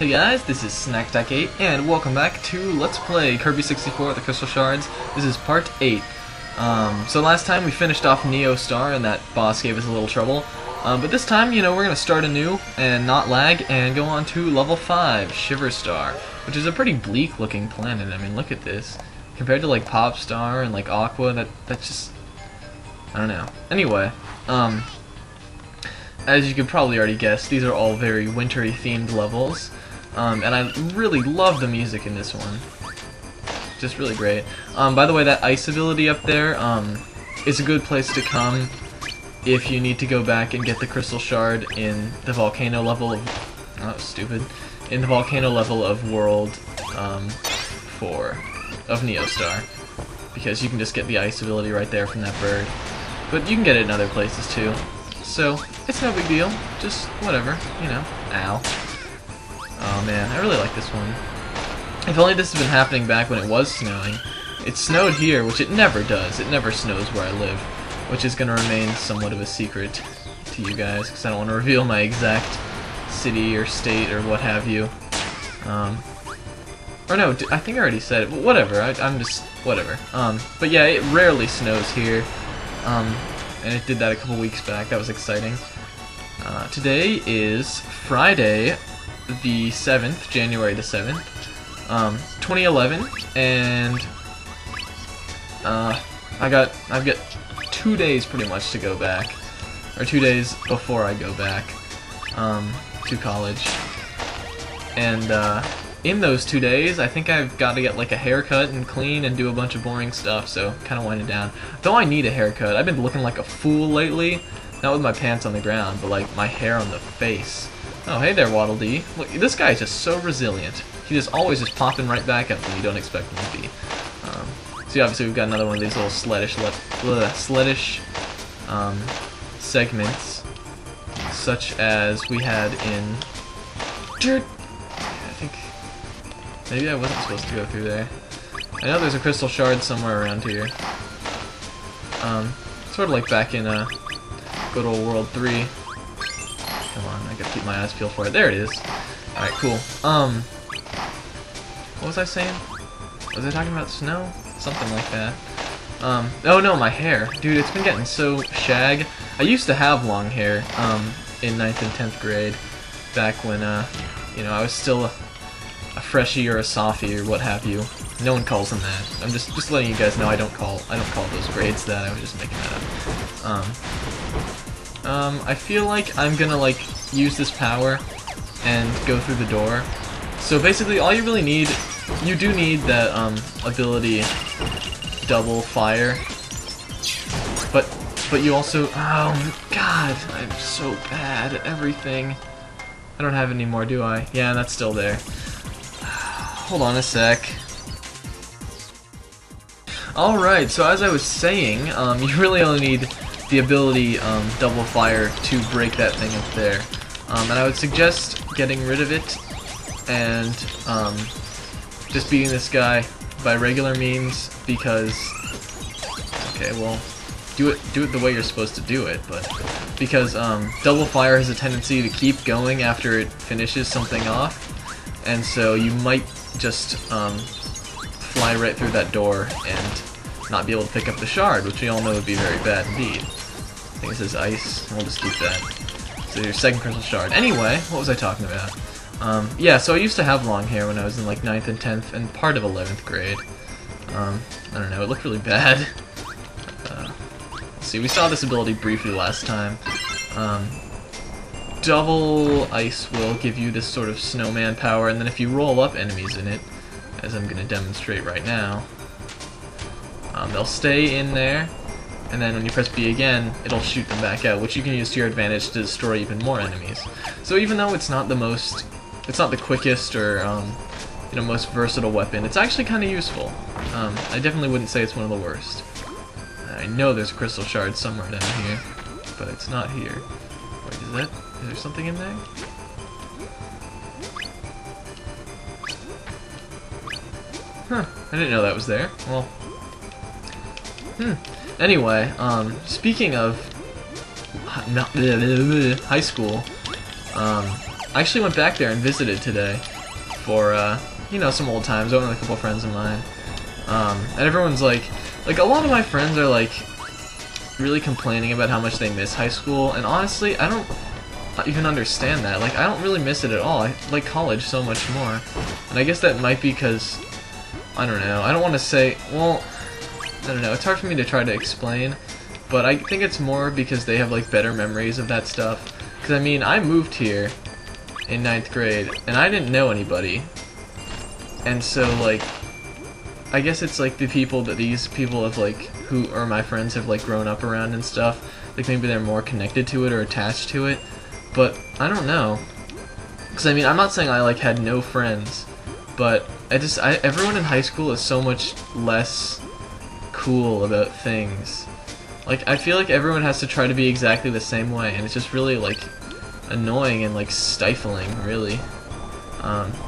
Hey guys, this is Snack8 and welcome back to Let's Play Kirby 64 The Crystal Shards. This is part 8. So last time we finished off Neo Star and that boss gave us a little trouble. But this time, we're going to start anew and not lag and go on to level 5, Shiver Star, which is a pretty bleak looking planet. I mean, look at this. Compared to like Pop Star and like Aqua, that's just... I don't know. Anyway, as you could probably already guess, these are all very wintry themed levels. And I really love the music in this one. Just really great. By the way, that ice ability up there is a good place to come if you need to go back and get the crystal shard in the volcano level of... Oh, stupid. In the volcano level of World 4 of Neo Star. Because you can just get the ice ability right there from that bird. But you can get it in other places too. So, it's no big deal. Just whatever, Ow. Oh man, I really like this one. If only this had been happening back when it was snowing. It snowed here, which it never does. It never snows where I live, which is going to remain somewhat of a secret to you guys, because I don't want to reveal my exact city or state or what have you. Or no, I think I already said it, but whatever. I'm just... whatever. But yeah, it rarely snows here. And it did that a couple weeks back. That was exciting. Today is Friday, the 7th, January the 7th, 2011, and I've got 2 days pretty much to go back, or 2 days before I go back to college, and in those 2 days I think I've got to get like a haircut and clean and do a bunch of boring stuff, so kind of winding down. Though I need a haircut. I've been looking like a fool lately, not with my pants on the ground, but like my hair on the face. Oh, hey there, Waddle Dee. Look, this guy is just so resilient. He just always just popping right back up when you don't expect him to be. So obviously we've got another one of these little sledish segments, such as we had in... I think maybe I wasn't supposed to go through there. I know there's a crystal shard somewhere around here. Sort of like back in good old World 3. Come on, I gotta keep my eyes peeled for it. There it is. Alright, cool. What was I saying? Was I talking about snow? Something like that. Oh no, my hair. Dude, it's been getting so shag. I used to have long hair, in 9th and 10th grade. Back when, I was still a freshie or a sophy or what have you. No one calls them that. I'm just letting you guys know I don't call those grades that. I was just making that up. I feel like I'm gonna use this power and go through the door. So basically all you really need, you do need that ability double fire. But you also, oh god, I'm so bad at everything. I don't have any more, do I? Yeah, that's still there. Hold on a sec. Alright, so as I was saying, you really only need the ability double fire to break that thing up there. And I would suggest getting rid of it and just beating this guy by regular means, because... okay, well, do it the way you're supposed to do it, but... because double fire has a tendency to keep going after it finishes something off, and so you might just fly right through that door and not be able to pick up the shard, which we all know would be very bad indeed. I think it says ice, we'll just keep that. So your second crystal shard. Anyway, what was I talking about? Yeah, so I used to have long hair when I was in like 9th and 10th and part of 11th grade. I don't know, it looked really bad. Let's see, we saw this ability briefly last time. Double ice will give you this sort of snowman power, and then if you roll up enemies in it, as I'm going to demonstrate right now, they'll stay in there, and then when you press B again, it'll shoot them back out, which you can use to your advantage to destroy even more enemies. So even though it's not the quickest or most versatile weapon, it's actually kind of useful. I definitely wouldn't say it's one of the worst. I know there's a crystal shard somewhere down here, but it's not here. Wait, is there something in there? Huh, I didn't know that was there. Well, anyway, speaking of high school, I actually went back there and visited today. for, you know, some old times. I went with a couple friends of mine. And everyone's like, a lot of my friends are, like, really complaining about how much they miss high school, and honestly, I don't even understand that. Like, I don't really miss it at all. I like college so much more. And I guess that might be because, I don't know, I don't want to say, well, I don't know, it's hard for me to try to explain, but I think it's more because they have, like, better memories of that stuff. Because, I mean, I moved here in 9th grade, and I didn't know anybody. And so, like, I guess it's, like, the people that these people have, like, who are my friends have, like, grown up around and stuff. Like, maybe they're more connected to it or attached to it. But, I don't know. Because, I mean, I'm not saying I, like, had no friends, but everyone in high school is so much less cool about things. Like, I feel like everyone has to try to be exactly the same way, and it's just really, like, annoying and, like, stifling, really.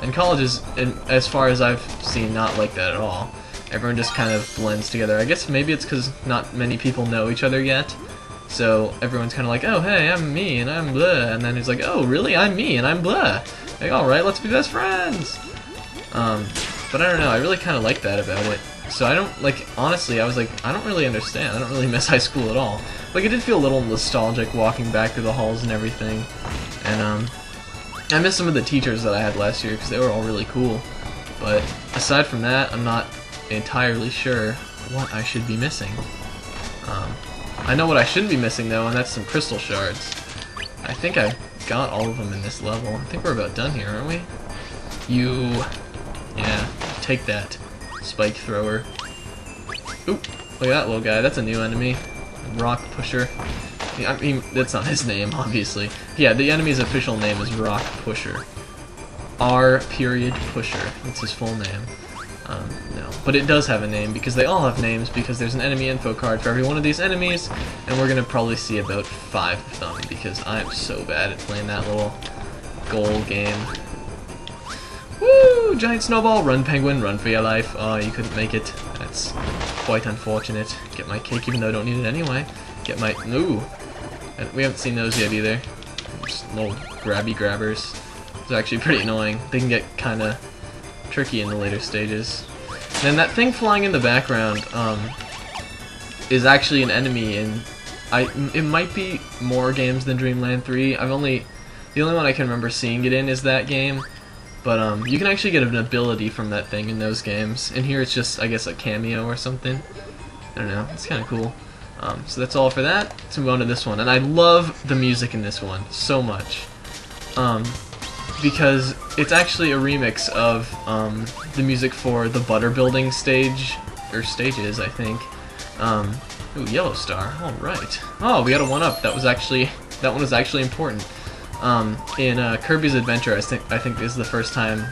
And college is, as far as I've seen, not like that at all. Everyone just kind of blends together. I guess maybe it's because not many people know each other yet. So everyone's kind of like, oh, hey, I'm me, and I'm blah. And then he's like, oh, really? I'm me, and I'm blah. Like, alright, let's be best friends. But I don't know, I really kind of like that about it. So I don't, like, honestly, I was like, I don't really understand. I don't really miss high school at all. Like, it did feel a little nostalgic walking back through the halls and everything. And, I miss some of the teachers that I had last year because they were all really cool. But aside from that, I'm not entirely sure what I should be missing. I know what I shouldn't be missing though, and that's some crystal shards. I think I got all of them in this level. I think we're about done here, aren't we? Yeah, take that, spike thrower. Oop, look at that little guy. That's a new enemy. Rock pusher. I mean, that's not his name, obviously. Yeah, the enemy's official name is Rock Pusher. R.Pusher. That's his full name. No. But it does have a name, because they all have names, because there's an enemy info card for every one of these enemies, and we're gonna probably see about 5 of them, because I'm so bad at playing that little goal game. Woo! Giant snowball! Run, penguin, run for your life. Oh, you couldn't make it. That's quite unfortunate. Get my cake, even though I don't need it anyway. Get my... Ooh! We haven't seen those yet either. Just little grabby grabbers. It's actually pretty annoying. They can get kinda tricky in the later stages. And then that thing flying in the background is actually an enemy in... it might be more games than Dreamland 3. The only one I can remember seeing it in is that game. But you can actually get an ability from that thing in those games. And here it's just, I guess, a cameo or something. I don't know. It's kind of cool. So that's all for that. Let's move on to this one. And I love the music in this one so much. Because it's actually a remix of the music for the butter building stage, or stages, I think. Ooh, yellow star. All right. Oh, we got a 1-up. That one was actually important. In Kirby's Adventure, I think this is the first time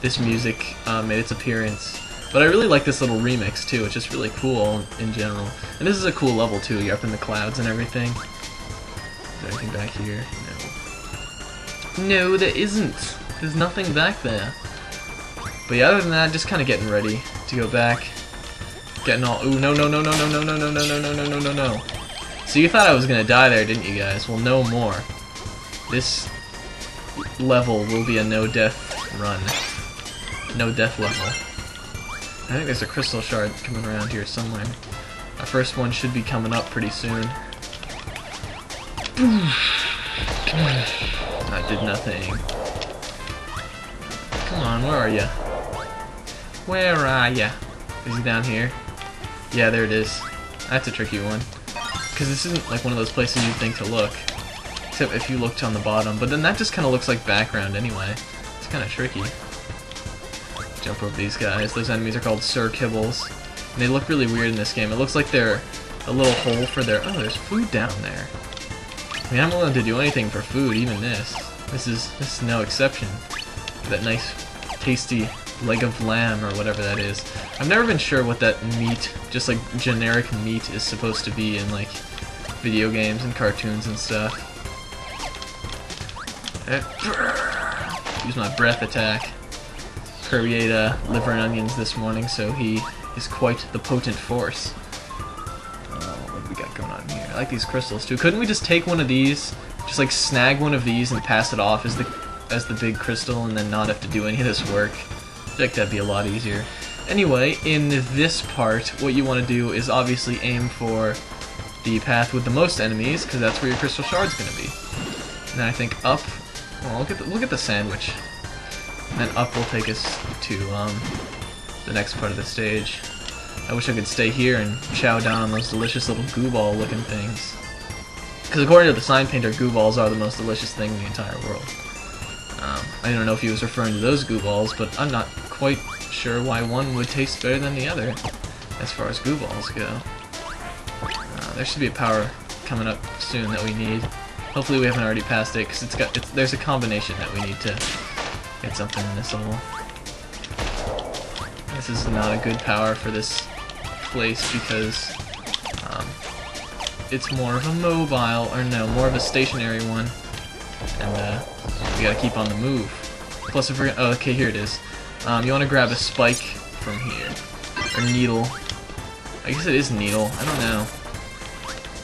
this music made its appearance. But I really like this little remix too. It's just really cool in general. And this is a cool level too. You're up in the clouds and everything. Is there anything back here? No. No, there isn't. There's nothing back there. But yeah, other than that, just kind of getting ready to go back. Getting all... Ooh, no, no, no, no, no, no, no, no, no, no, no, no, no, no, no. So you thought I was gonna die there, didn't you guys? Well, no more. This level will be a no-death run. No-death level. I think there's a crystal shard coming around here somewhere. Our first one should be coming up pretty soon. That did nothing. Come on, where are ya? Where are ya? Is he down here? Yeah, there it is. That's a tricky one. Because this isn't like one of those places you'd think to look. Except if you looked on the bottom. But then that just kind of looks like background anyway. It's kind of tricky. Jump over these guys. Those enemies are called Sir Kibbles. And they look really weird in this game. It looks like they're a little hole for their... Oh, there's food down there. I mean, I'm willing to do anything for food, even this. This is no exception. That nice, tasty leg of lamb or whatever that is. I've never been sure what that meat, just like generic meat, is supposed to be in like video games and cartoons and stuff. Use my breath attack. Kirby ate liver and onions this morning, so he is quite the potent force. What do we got going on here? I like these crystals too. Couldn't we just take one of these, just like snag one of these and pass it off as the as the big crystal and then not have to do any of this work. I feel like that'd be a lot easier. Anyway, in this part, what you want to do is obviously aim for the path with the most enemies, because that's where your crystal shard's going to be. And then I think up, well, look at the sandwich. And then up will take us to the next part of the stage. I wish I could stay here and chow down on those delicious little goo ball looking things. Because according to the sign painter, goo balls are the most delicious thing in the entire world. I don't know if he was referring to those goo balls, but I'm not quite sure why one would taste better than the other as far as goo balls go. There should be a power coming up soon that we need. Hopefully we haven't already passed it, because there's a combination that we need to get something in this level. This is not a good power for this place because it's more of a mobile, or no, more of a stationary one, and we gotta keep on the move. Plus, if we're oh, okay, here it is. You want to grab a spike from here, or needle. I guess it is needle. I don't know.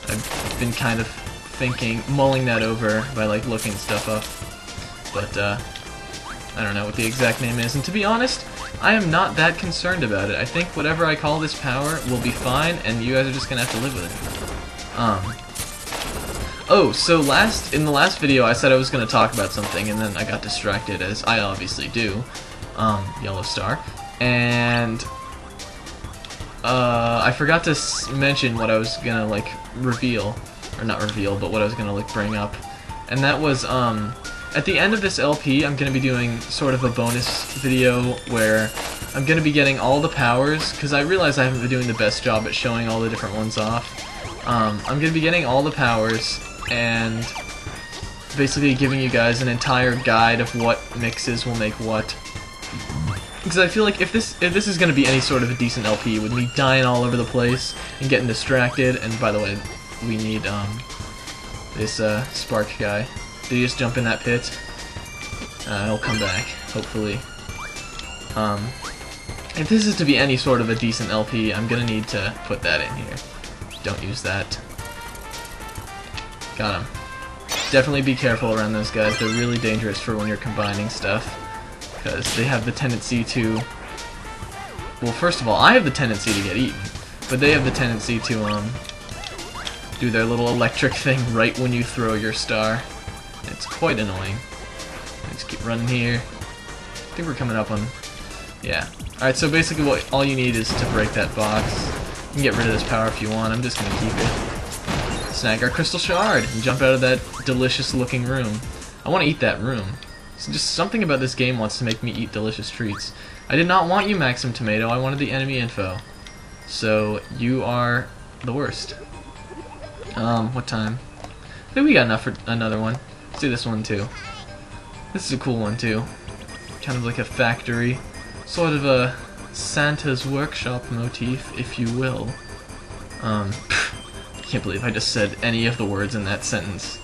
I've been kind of mulling that over by like looking stuff up, but I don't know what the exact name is. And to be honest, I am not that concerned about it. I think whatever I call this power will be fine, and you guys are just gonna have to live with it. Oh, so in the last video I said I was gonna talk about something, and then I got distracted, as I obviously do. Yellow star, and I forgot to mention what I was gonna like reveal, or not reveal, but what I was gonna like bring up, and that was at the end of this LP I'm gonna be doing sort of a bonus video where I'm gonna be getting all the powers, because I realize I haven't been doing the best job at showing all the different ones off. I'm gonna be getting all the powers and basically giving you guys an entire guide of what mixes will make what. Because I feel like if this is going to be any sort of a decent LP, with me dying all over the place and getting distracted, and by the way, we need this spark guy. Did he just jump in that pit? He'll come back, hopefully. If this is to be any sort of a decent LP, I'm going to need to put that in here. Don't use that. Got him. Definitely be careful around those guys. They're really dangerous for when you're combining stuff, because they have the tendency to... Well, first of all, I have the tendency to get eaten, but they have the tendency to do their little electric thing right when you throw your star. It's quite annoying. Let's keep running here. I think we're coming up on... Yeah. Alright, so basically all you need is to break that box. You can get rid of this power if you want. I'm just going to keep it. Snag our crystal shard and jump out of that delicious looking room. I want to eat that room. So just something about this game wants to make me eat delicious treats. I did not want you, Maxim Tomato. I wanted the enemy info. So you are the worst. What time? I think we got enough for another one. Let's do this one too. This is a cool one too. Kind of like a factory. Sort of a Santa's workshop motif, if you will. I can't believe I just said any of the words in that sentence.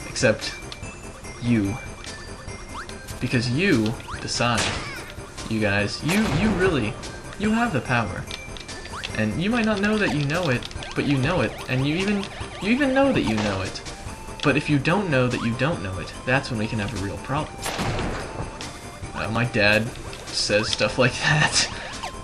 Except you. Because you decide. You guys, you have the power. And you might not know that you know it, but you know it, and you even know that you know it. But if you don't know that you don't know it, that's when we can have a real problem. My dad says stuff like that.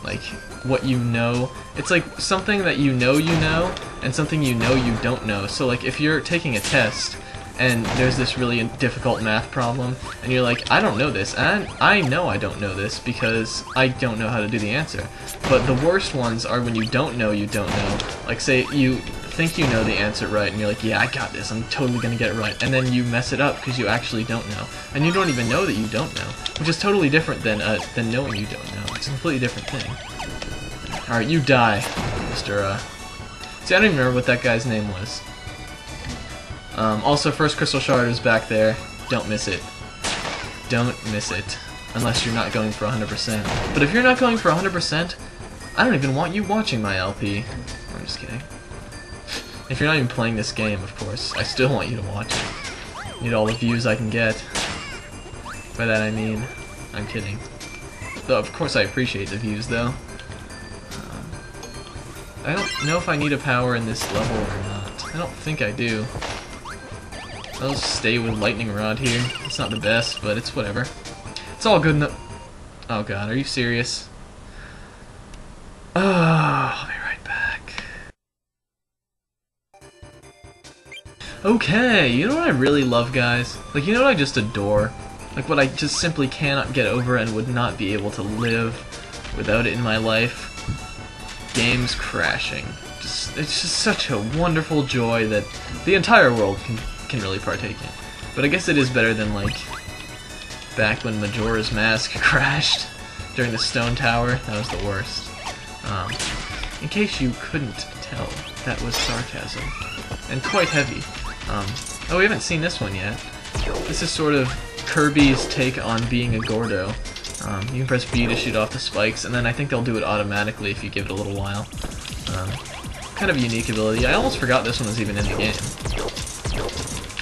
Like, what you know. It's like something that you know, and something you know you don't know. So like, if you're taking a test, and there's this really difficult math problem, and you're like, I don't know this, and I know I don't know this because I don't know how to do the answer. But the worst ones are when you don't know you don't know. Like, say you think you know the answer right, and you're like, yeah, I got this, I'm totally gonna get it right, and then you mess it up because you actually don't know. And you don't even know that you don't know, which is totally different than knowing you don't know. It's a completely different thing. Alright, you die, Mr. See, I don't even remember what that guy's name was. Also, first crystal shard is back there. Don't miss it. Don't miss it. Unless you're not going for 100%. But if you're not going for 100%, I don't even want you watching my LP. I'm just kidding. If you're not even playing this game, of course, I still want you to watch it. I need all the views I can get. By that I mean, I'm kidding. Though, of course I appreciate the views, though. I don't know if I need a power in this level or not. I don't think I do. I'll stay with Lightning Rod here. It's not the best, but it's whatever. It's all good enough. Oh god, are you serious? Oh, I'll be right back. Okay, you know what I really love, guys? Like, you know what I just adore? Like, what I just simply cannot get over and would not be able to live without it in my life? Games crashing. It's just such a wonderful joy that the entire world can really partake in. But I guess it is better than, like, back when Majora's Mask crashed during the Stone Tower. That was the worst. In case you couldn't tell, that was sarcasm. And quite heavy. Oh, we haven't seen this one yet. This is sort of Kirby's take on being a Gordo. You can press B to shoot off the spikes, and then I think they'll do it automatically if you give it a little while. Kind of a unique ability. I almost forgot this one was even in the game.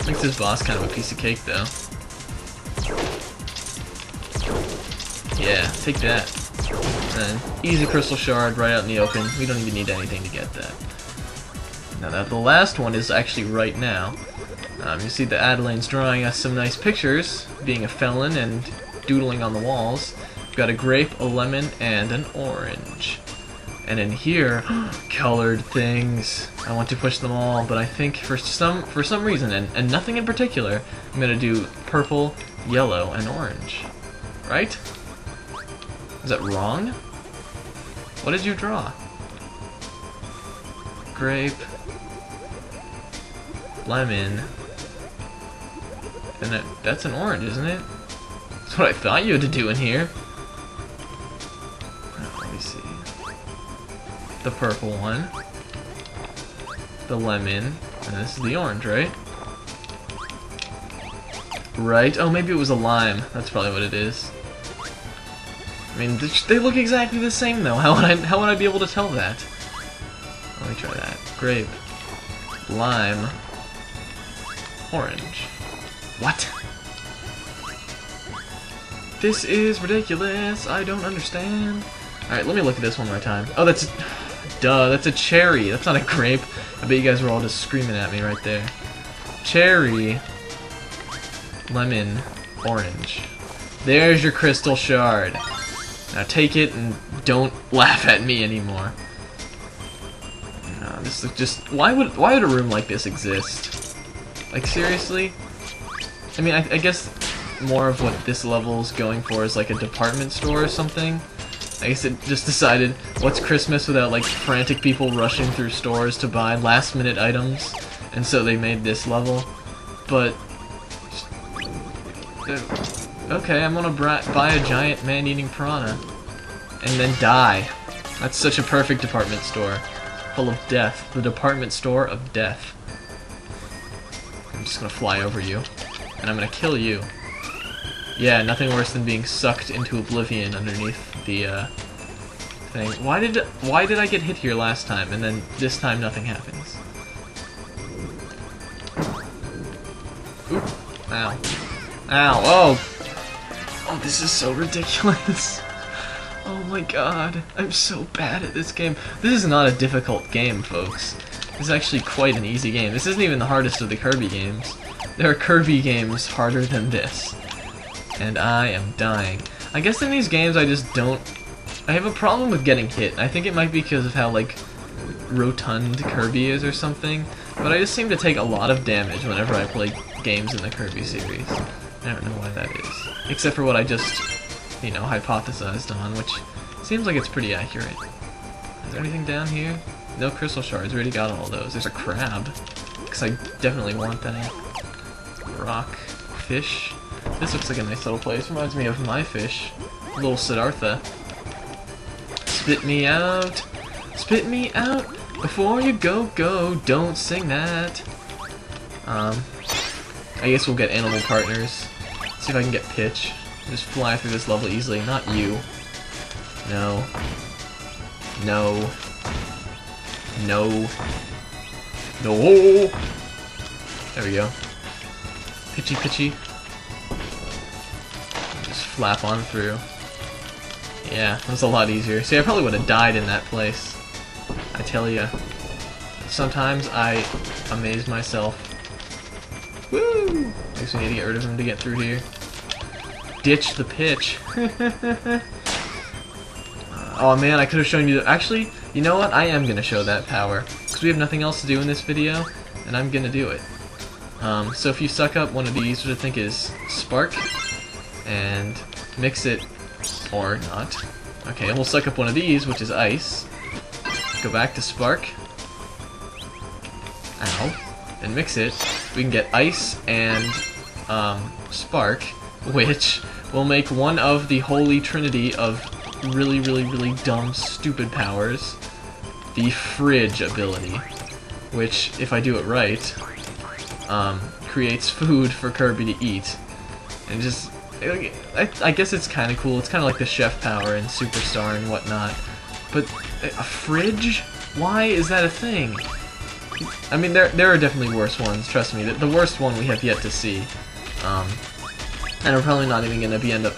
Makes this boss kind of a piece of cake, though. Yeah, take that. And easy crystal shard right out in the open. We don't even need anything to get that. Now the last one is actually right now. You see the Adelaine's drawing us some nice pictures, being a felon and doodling on the walls. We've got a grape, a lemon, and an orange. And in here, colored things. I want to push them all, but I think for some reason, and nothing in particular, I'm gonna do purple, yellow, and orange. Right? Is that wrong? What did you draw? Grape, lemon, and that's an orange, isn't it? That's what I thought you had to do in here. Let me see. The purple one, the lemon, and this is the orange, right? Right? Oh, maybe it was a lime. That's probably what it is. I mean, they look exactly the same, though. How would I be able to tell that? Let me try that. Grape, lime, orange. What? This is ridiculous. I don't understand. Alright, let me look at this one more time. Oh, that's... Duh, that's a cherry. That's not a grape. I bet you guys were all just screaming at me right there. Cherry, lemon, orange. There's your crystal shard. Now take it and don't laugh at me anymore. No, this is just... Why would a room like this exist? Like, seriously? I mean, I guess more of what this level's going for is like a department store or something. I guess it just decided, what's Christmas without like frantic people rushing through stores to buy last-minute items, and so they made this level. But okay, I'm gonna buy a giant man-eating piranha and then die. That's such a perfect department store, full of death. The department store of death. I'm just gonna fly over you, and I'm gonna kill you. Yeah, nothing worse than being sucked into oblivion underneath the thing. Why did I get hit here last time, and then this time nothing happens? Oop. Ow. Ow. Oh! Oh, this is so ridiculous. Oh my god. I'm so bad at this game. This is not a difficult game, folks. This is actually quite an easy game. This isn't even the hardest of the Kirby games. There are Kirby games harder than this. And I am dying. I guess in these games I just don't... I have a problem with getting hit. I think it might be because of how, like, rotund Kirby is or something. But I just seem to take a lot of damage whenever I play games in the Kirby series. I don't know why that is. Except for what I just, you know, hypothesized on, which seems like it's pretty accurate. Is there anything down here? No crystal shards. We already got all those. There's a crab. Because I definitely want that. Rock. Fish. This looks like a nice little place. Reminds me of my fish. Little Siddhartha. Spit me out. Spit me out. Before you go. Don't sing that. I guess we'll get animal partners. See if I can get Pitch. Just fly through this level easily. Not you. No. No. No. No. There we go. Pitchy. Just flap on through. Yeah, that was a lot easier. See, I probably would have died in that place. I tell ya. Sometimes I amaze myself. Woo! Guess we need to get rid of him to get through here. Ditch the pitch. Oh man, I could have shown you. Actually, you know what? I am gonna show that power because we have nothing else to do in this video, and I'm gonna do it. So if you suck up one of these, which I think is Spark, and mix it, or not. Okay, and we'll suck up one of these, which is Ice. Go back to Spark. Ow. And mix it. We can get Ice and Spark, which will make one of the holy trinity of really, really, really dumb, stupid powers. The Fridge ability, which, if I do it right, creates food for Kirby to eat. And just, I guess it's kind of cool. It's kind of like the chef power in Superstar and whatnot. But a fridge? Why is that a thing? I mean, there are definitely worse ones. Trust me. The worst one we have yet to see, and we're probably not even gonna be end up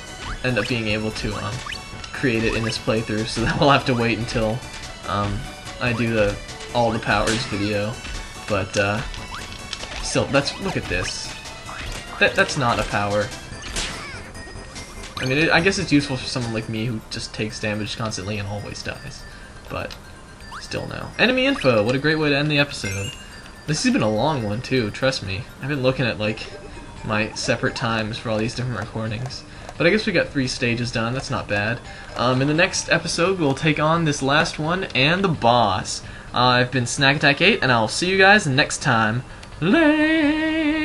being able to create it in this playthrough. So we'll have to wait until I do the all the powers video. But still, look at this. That's not a power. I mean, I guess it's useful for someone like me who just takes damage constantly and always dies. But still no. Enemy info! What a great way to end the episode. This has been a long one too, trust me. I've been looking at like my separate times for all these different recordings. But I guess we got 3 stages done, that's not bad. In the next episode we'll take on this last one and the boss. I've been Snack Attack 8 and I'll see you guys next time. Later.